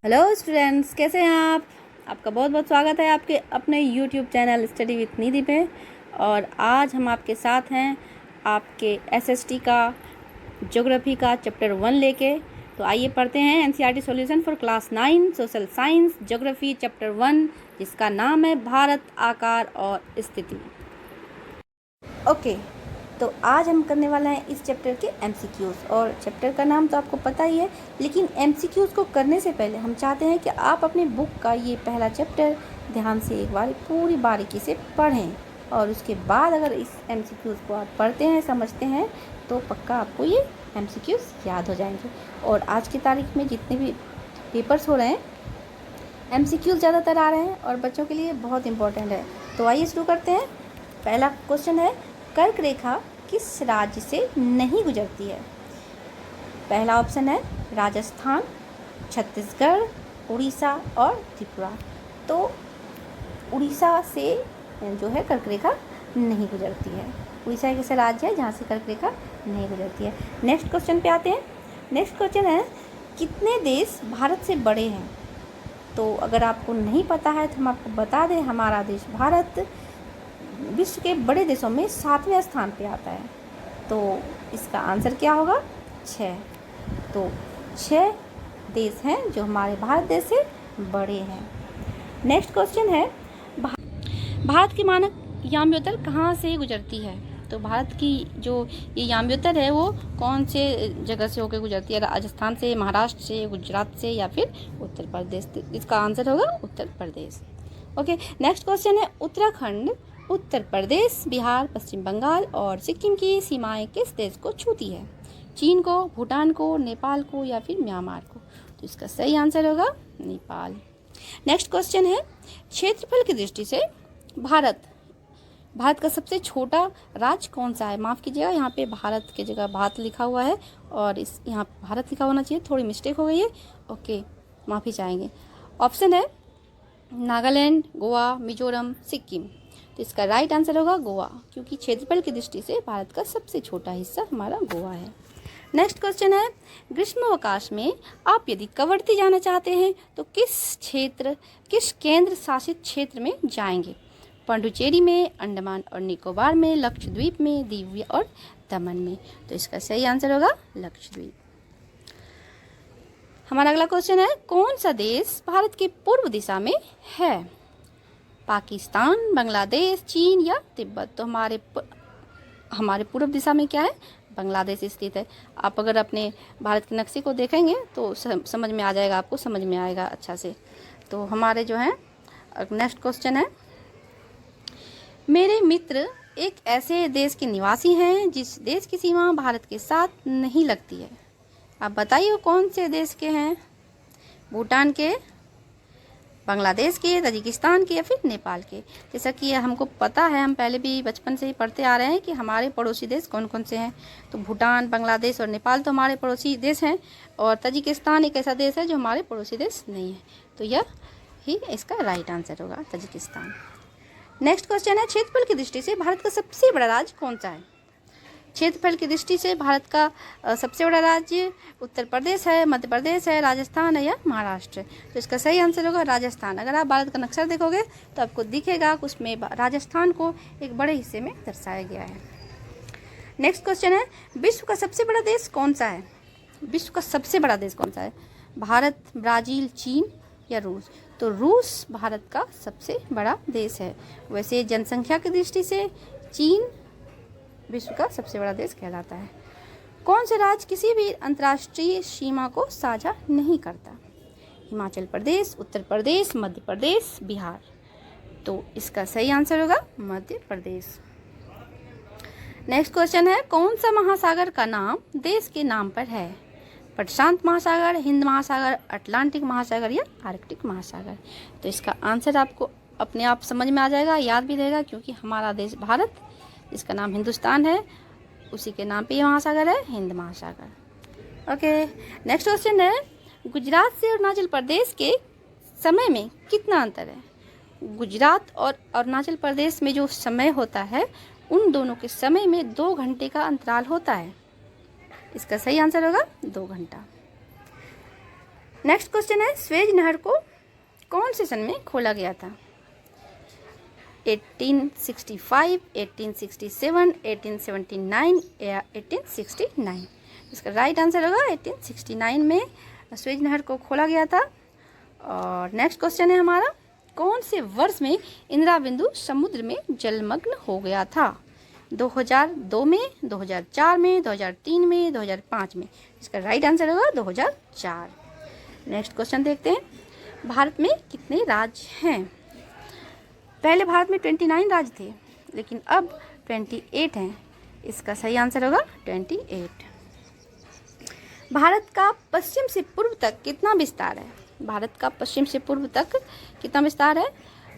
Hello students, कैसे हैं आप? आपका बहुत बहुत स्वागत है आपके अपने यूट्यूब चैनल स्टडी विथ निधि पे। और आज हम आपके साथ हैं आपके एसएसटी का ज्योग्राफी का चैप्टर 1 लेके। तो आइए पढ़ते हैं NCERT solution for class 9 social science geography chapter 1, जिसका नाम है भारत, आकार और स्थिति। ओके, तो आज हम करने वाले हैं इस चैप्टर के एमसीक्यूज़। और चैप्टर का नाम तो आपको पता ही है, लेकिन एमसीक्यूज़ को करने से पहले हम चाहते हैं कि आप अपनी बुक का ये पहला चैप्टर ध्यान से एक बार पूरी बारीकी से पढ़ें, और उसके बाद अगर इस एमसीक्यूज़ को आप पढ़ते हैं, समझते हैं, तो पक्का आपको ये एमसीक्यूज़ याद हो जाएंगे। और आज की तारीख में जितने भी पेपर्स हो रहे हैं, एमसीक्यूज़ ज़्यादातर आ रहे हैं और बच्चों के लिए बहुत इंपॉर्टेंट है। तो आइए शुरू करते हैं। पहला क्वेश्चन है, कर्क रेखा किस राज्य से नहीं गुजरती है? पहला ऑप्शन है राजस्थान, छत्तीसगढ़, उड़ीसा और त्रिपुरा। तो उड़ीसा से जो है कर्क रेखा नहीं गुजरती है। उड़ीसा एक ऐसा राज्य है जहाँ से कर्क रेखा नहीं गुजरती है। नेक्स्ट क्वेश्चन पे आते हैं। नेक्स्ट क्वेश्चन है, कितने देश भारत से बड़े हैं? तो अगर आपको नहीं पता है तो हम आपको बता दें, हमारा देश भारत विश्व के बड़े देशों में 7वें स्थान पे आता है। तो इसका आंसर क्या होगा? 6। तो 6 देश हैं जो हमारे भारत देश से बड़े हैं। नेक्स्ट क्वेश्चन है, भारत की मानक याम्योत्तर कहाँ से गुजरती है? तो भारत की जो ये याम्योत्तर है वो कौन से जगह से होकर गुजरती है? राजस्थान से, महाराष्ट्र से, गुजरात से या फिर उत्तर प्रदेश? इसका आंसर होगा Uttar Pradesh. Okay, next question है, उत्तराखंड, उत्तर प्रदेश, बिहार, पश्चिम बंगाल और सिक्किम की सीमाएं किस देश को छूती है? चीन को, भूटान को, नेपाल को या फिर म्यांमार को? तो इसका सही आंसर होगा नेपाल। नेक्स्ट क्वेश्चन है, क्षेत्रफल की दृष्टि से भारत का सबसे छोटा राज्य कौन सा है? माफ़ कीजिएगा, यहाँ पे भारत की जगह भारत लिखा हुआ है और इस यहाँ भारत लिखा होना चाहिए, थोड़ी मिस्टेक हो गई है। ओके, माफ़ी चाहेंगे। ऑप्शन है नागालैंड, गोवा, मिजोरम, सिक्किम। तो इसका राइट आंसर होगा गोवा, क्योंकि क्षेत्रफल की दृष्टि से भारत का सबसे छोटा हिस्सा हमारा गोवा है। नेक्स्ट क्वेश्चन है, ग्रीष्मावकाश में आप यदि कवरत्ती जाना चाहते हैं तो किस केंद्र शासित क्षेत्र में जाएंगे? पुडुचेरी में, अंडमान और निकोबार में, लक्षद्वीप में, दीव और दमन में? तो इसका सही आंसर होगा लक्षद्वीप। हमारा अगला क्वेश्चन है, कौन सा देश भारत के पूर्व दिशा में है? पाकिस्तान, बांग्लादेश, चीन या तिब्बत? तो हमारे पूर्व दिशा में क्या है? बांग्लादेश स्थित है। आप अगर अपने भारत के नक्शे को देखेंगे तो समझ में आ जाएगा, आपको समझ में आएगा अच्छा से। तो हमारे जो है नेक्स्ट क्वेश्चन है, मेरे मित्र एक ऐसे देश के निवासी हैं जिस देश की सीमा भारत के साथ नहीं लगती है। आप बताइए वो कौन से देश के हैं? भूटान के, बांग्लादेश के, ताजिकिस्तान के या फिर नेपाल के? जैसा कि हमको पता है, हम पहले भी बचपन से ही पढ़ते आ रहे हैं कि हमारे पड़ोसी देश कौन कौन से हैं। तो भूटान, बांग्लादेश और नेपाल तो हमारे पड़ोसी देश हैं, और ताजिकिस्तान एक ऐसा देश है जो हमारे पड़ोसी देश नहीं है। तो यह ही इसका राइट आंसर होगा, ताजिकिस्तान। नेक्स्ट क्वेश्चन है, क्षेत्रफल की दृष्टि से भारत का सबसे बड़ा राज्य कौन सा है? क्षेत्रफल की दृष्टि से भारत का सबसे बड़ा राज्य उत्तर प्रदेश है, मध्य प्रदेश है, राजस्थान है या महाराष्ट्र? तो इसका सही आंसर होगा राजस्थान। अगर आप भारत का नक्शा देखोगे तो आपको दिखेगा कि उसमें राजस्थान को एक बड़े हिस्से में दर्शाया गया है। नेक्स्ट क्वेश्चन है, विश्व का सबसे बड़ा देश कौन सा है? विश्व का सबसे बड़ा देश कौन सा है? भारत, ब्राज़ील, चीन या रूस? तो रूस भारत का सबसे बड़ा देश है। वैसे जनसंख्या की दृष्टि से चीन विश्व का सबसे बड़ा देश कहलाता है। कौन सा राज्य किसी भी अंतर्राष्ट्रीय सीमा को साझा नहीं करता? हिमाचल प्रदेश, उत्तर प्रदेश, मध्य प्रदेश, बिहार? तो इसका सही आंसर होगा मध्य प्रदेश। नेक्स्ट क्वेश्चन है, कौन सा महासागर का नाम देश के नाम पर है? प्रशांत महासागर, हिंद महासागर, अटलांटिक महासागर या आर्कटिक महासागर? तो इसका आंसर आपको अपने आप समझ में आ जाएगा, याद भी रहेगा, क्योंकि हमारा देश भारत, इसका नाम हिंदुस्तान है, उसी के नाम पे ये महासागर है, हिंद महासागर। ओके, नेक्स्ट क्वेश्चन है, गुजरात से अरुणाचल प्रदेश के समय में कितना अंतर है? गुजरात और अरुणाचल प्रदेश में जो समय होता है, उन दोनों के समय में 2 घंटे का अंतराल होता है। इसका सही आंसर होगा 2 घंटा। नेक्स्ट क्वेश्चन है, स्वेज नहर को कौन से सन में खोला गया था? 1865, 1867, 1879 या 1869? इसका राइट आंसर होगा 1869 में स्वेज नहर को खोला गया था। और नेक्स्ट क्वेश्चन है हमारा, कौन से वर्ष में इंदिरा बिंदु समुद्र में जलमग्न हो गया था? 2002 में, 2004 में, 2003 में, 2005 में? इसका राइट आंसर होगा 2004। नेक्स्ट क्वेश्चन देखते हैं, भारत में कितने राज्य हैं? पहले भारत में 29 राज्य थे, लेकिन अब 28 हैं। इसका सही आंसर होगा 28। भारत का पश्चिम से पूर्व तक कितना विस्तार है? भारत का पश्चिम से पूर्व तक कितना विस्तार है?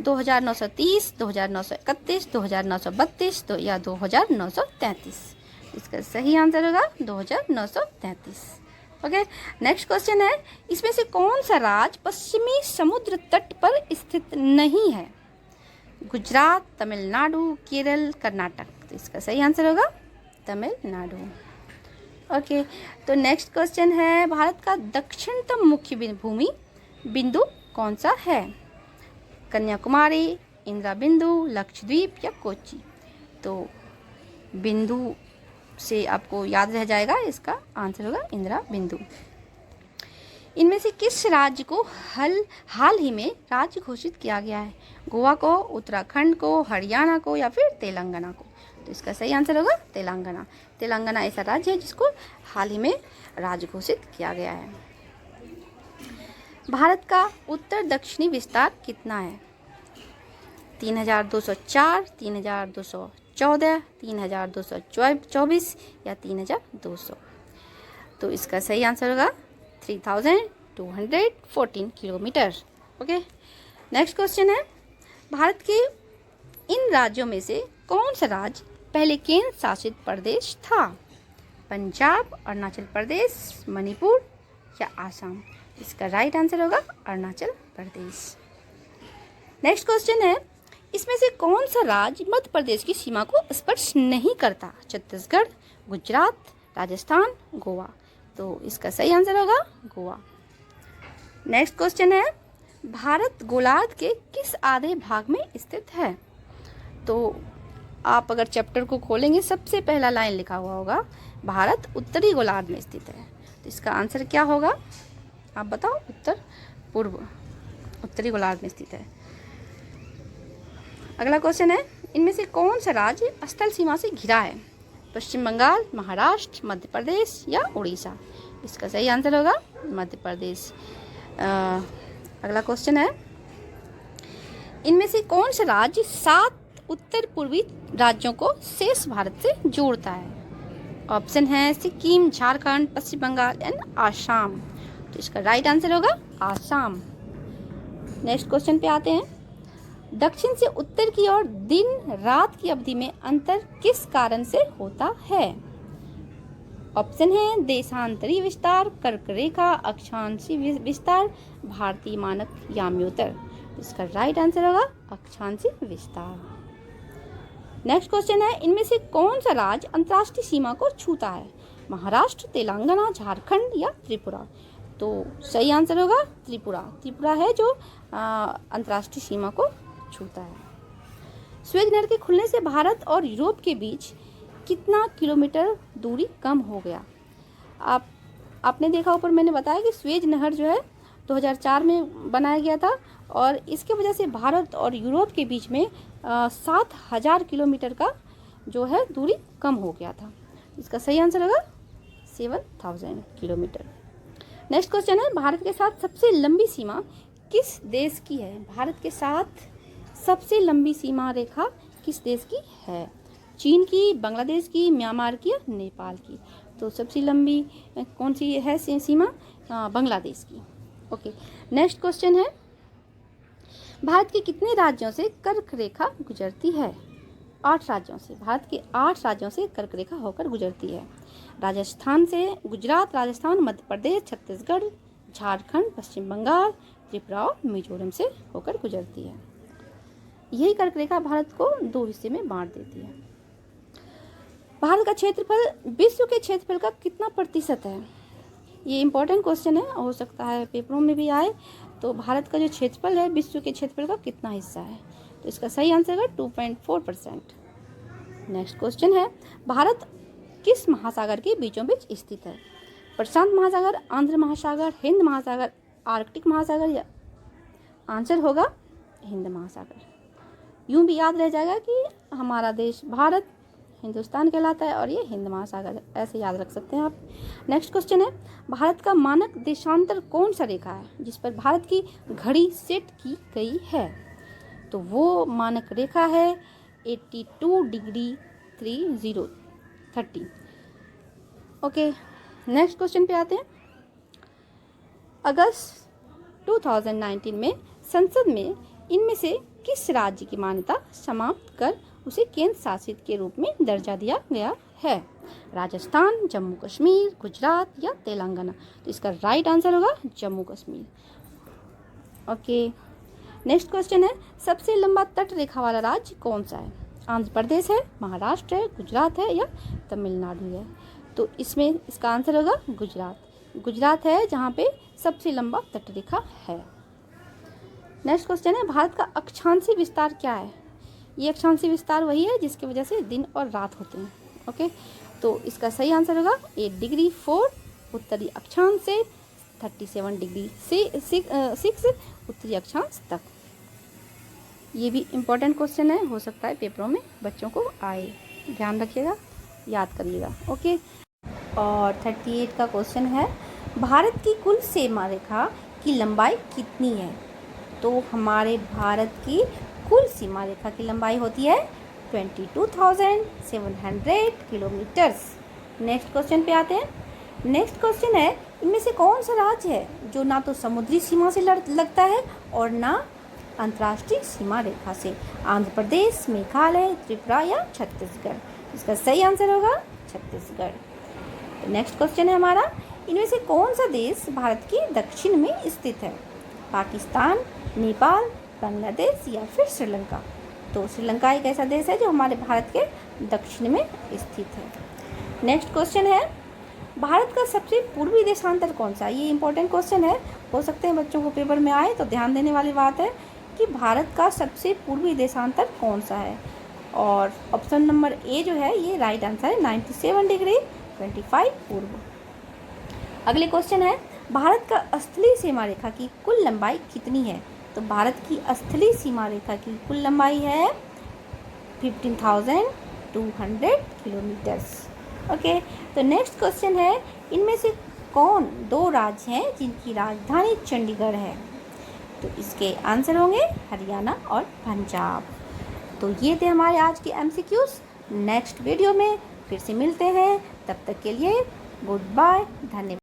2930, 2931, 2932 या 2933? इसका सही आंसर होगा 2933। ओके, नेक्स्ट क्वेश्चन है, इसमें से कौन सा राज्य पश्चिमी समुद्र तट पर स्थित नहीं है? गुजरात, तमिलनाडु, केरल, कर्नाटक? तो इसका सही आंसर होगा तमिलनाडु। ओके, तो नेक्स्ट क्वेश्चन है, भारत का दक्षिणतम मुख्य भूमि बिंदु कौन सा है? कन्याकुमारी, इंदिरा बिंदु, लक्षद्वीप या कोच्चि? तो बिंदु से आपको याद रह जाएगा, इसका आंसर होगा इंदिरा बिंदु। इनमें से किस राज्य को हाल ही में राज्य घोषित किया गया है? गोवा को, उत्तराखंड को, हरियाणा को या फिर तेलंगाना को? तो इसका सही आंसर होगा तेलंगाना। तेलंगाना ऐसा राज्य है जिसको हाल ही में राज्य घोषित किया गया है। भारत का उत्तर दक्षिणी विस्तार कितना है? 3204, 3214, 3224 या 3200? तो इसका सही आंसर होगा 3214 किलोमीटर। ओके, नेक्स्ट क्वेश्चन है, भारत के इन राज्यों में से कौन सा राज्य पहले केंद्र शासित प्रदेश था? पंजाब, अरुणाचल प्रदेश, मणिपुर या आसाम? इसका राइट आंसर होगा अरुणाचल प्रदेश। नेक्स्ट क्वेश्चन है, इसमें से कौन सा राज्य मध्य प्रदेश की सीमा को स्पर्श नहीं करता? छत्तीसगढ़, गुजरात, राजस्थान, गोवा? तो इसका सही आंसर होगा गोवा। नेक्स्ट क्वेश्चन है, भारत गोलार्ध के किस आधे भाग में स्थित है? तो आप अगर चैप्टर को खोलेंगे, सबसे पहला लाइन लिखा हुआ होगा, भारत उत्तरी गोलार्ध में स्थित है। तो इसका आंसर क्या होगा? आप बताओ। उत्तर पूर्व उत्तरी गोलार्ध में स्थित है। अगला क्वेश्चन है, इनमें से कौन सा राज्य स्थल सीमा से घिरा है? पश्चिम बंगाल, महाराष्ट्र, मध्य प्रदेश या उड़ीसा? इसका सही आंसर होगा मध्य प्रदेश। अगला क्वेश्चन है, इनमें से कौन सा राज्य 7 उत्तर पूर्वी राज्यों को शेष भारत से जोड़ता है? ऑप्शन है सिक्किम, झारखंड, पश्चिम बंगाल एंड आसाम। तो इसका राइट आंसर होगा आसाम। नेक्स्ट क्वेश्चन पे आते हैं, दक्षिण से उत्तर की ओर दिन रात की अवधि में अंतर किस कारण से होता है? ऑप्शन है देशांतरी विस्तार, कर्क रेखा, अक्षांशी विस्तार, भारतीय मानक याम्योत्तर। इसका राइट आंसर होगा अक्षांशी विस्तार। नेक्स्ट क्वेश्चन है, इनमें से कौन सा राज्य अंतर्राष्ट्रीय सीमा को छूता है? महाराष्ट्र, तेलंगाना, झारखंड या त्रिपुरा? तो सही आंसर होगा त्रिपुरा। त्रिपुरा है जो अंतर्राष्ट्रीय सीमा को छूता है। स्वेज नहर के खुलने से भारत और यूरोप के बीच कितना किलोमीटर दूरी कम हो गया? आपने देखा, ऊपर मैंने बताया कि स्वेज नहर जो है 2004 में बनाया गया था और इसके वजह से भारत और यूरोप के बीच में 7000 किलोमीटर का जो है दूरी कम हो गया था। इसका सही आंसर होगा 7000 किलोमीटर। नेक्स्ट क्वेश्चन है, भारत के साथ सबसे लंबी सीमा किस देश की है? भारत के साथ सबसे लंबी सीमा रेखा किस देश की है? चीन की, बांग्लादेश की, म्यांमार की या नेपाल की? तो सबसे लंबी कौन सी है सीमा? बांग्लादेश की। ओके, नेक्स्ट क्वेश्चन है, भारत के कितने राज्यों से कर्क रेखा गुजरती है? 8 राज्यों से। भारत के 8 राज्यों से कर्क रेखा होकर गुजरती है। राजस्थान से, गुजरात, राजस्थान, मध्य प्रदेश, छत्तीसगढ़, झारखंड, पश्चिम बंगाल, त्रिपुरा और मिजोरम से होकर गुजरती है। यही कर्क रेखा भारत को 2 हिस्से में बांट देती है। भारत का क्षेत्रफल विश्व के क्षेत्रफल का कितना प्रतिशत है? ये इम्पोर्टेंट क्वेश्चन है, हो सकता है पेपरों में भी आए। तो भारत का जो क्षेत्रफल है विश्व के क्षेत्रफल का कितना हिस्सा है? तो इसका सही आंसर है 2.4%। नेक्स्ट क्वेश्चन है, भारत किस महासागर के बीचों बीच स्थित है? प्रशांत महासागर, आंध्र महासागर, हिंद महासागर, आर्कटिक महासागर, या आंसर होगा हिंद महासागर। यूं भी याद रह जाएगा कि हमारा देश भारत हिंदुस्तान कहलाता है और ये हिंद महासागर है, ऐसे याद रख सकते हैं आप। नेक्स्ट क्वेश्चन है, भारत का मानक देशांतर कौन सा रेखा है जिस पर भारत की घड़ी सेट की गई है? तो वो मानक रेखा है 82 डिग्री 30। ओके, नेक्स्ट क्वेश्चन पे आते हैं। अगस्त 2019 में संसद में इनमें से किस राज्य की मान्यता समाप्त कर उसे केंद्र शासित के रूप में दर्जा दिया गया है? राजस्थान, जम्मू कश्मीर, गुजरात या तेलंगाना? तो इसका राइट आंसर होगा Jammu Kashmir. Okay, next question है, सबसे लंबा तट रेखा वाला राज्य कौन सा है? आंध्र प्रदेश है, महाराष्ट्र है, गुजरात है या तमिलनाडु है? तो इसमें इसका आंसर होगा गुजरात है जहाँ पे सबसे लंबा तट रेखा है। नेक्स्ट क्वेश्चन है, भारत का अक्षांशीय विस्तार क्या है? ये अक्षांशीय विस्तार वही है जिसकी वजह से दिन और रात होते हैं। ओके, तो इसका सही आंसर होगा 8 डिग्री 4 उत्तरी अक्षांश से 37 डिग्री 6 उत्तरी अक्षांश तक। ये भी इम्पोर्टेंट क्वेश्चन है, हो सकता है पेपरों में बच्चों को आए, ध्यान रखिएगा, याद करिएगा। ओके, और 38 का क्वेश्चन है, भारत की कुल सीमा रेखा की लंबाई कितनी है? तो हमारे भारत की कुल सीमा रेखा की लंबाई होती है 22,700 किलोमीटर्स। नेक्स्ट क्वेश्चन पे आते हैं। नेक्स्ट क्वेश्चन है, इनमें से कौन सा राज्य है जो ना तो समुद्री सीमा से लगता है और ना अंतर्राष्ट्रीय सीमा रेखा से? आंध्र प्रदेश, मेघालय, त्रिपुरा या छत्तीसगढ़? इसका सही आंसर होगा छत्तीसगढ़। नेक्स्ट क्वेश्चन है हमारा, इनमें से कौन सा देश भारत के दक्षिण में स्थित है? पाकिस्तान, नेपाल, बांग्लादेश या फिर श्रीलंका? तो श्रीलंका एक ऐसा देश है जो हमारे भारत के दक्षिण में स्थित है। नेक्स्ट क्वेश्चन है, भारत का सबसे पूर्वी देशांतर कौन सा? ये इंपॉर्टेंट क्वेश्चन है, हो सकते हैं बच्चों को पेपर में आए, तो ध्यान देने वाली बात है कि भारत का सबसे पूर्वी देशांतर कौन सा है? और ऑप्शन नंबर ए जो है ये राइट आंसर है 97 डिग्री 25 पूर्व। अगले क्वेश्चन है, भारत का स्थलीय सीमा रेखा की कुल लंबाई कितनी है? तो भारत की स्थलीय सीमा रेखा की कुल लंबाई है 15,200 किलोमीटर्स। ओके, तो नेक्स्ट क्वेश्चन है, इनमें से कौन दो राज्य हैं जिनकी राजधानी चंडीगढ़ है? तो इसके आंसर होंगे हरियाणा और पंजाब। तो ये थे हमारे आज के MCQs। नेक्स्ट वीडियो में फिर से मिलते हैं, तब तक के लिए गुड बाय, धन्यवाद।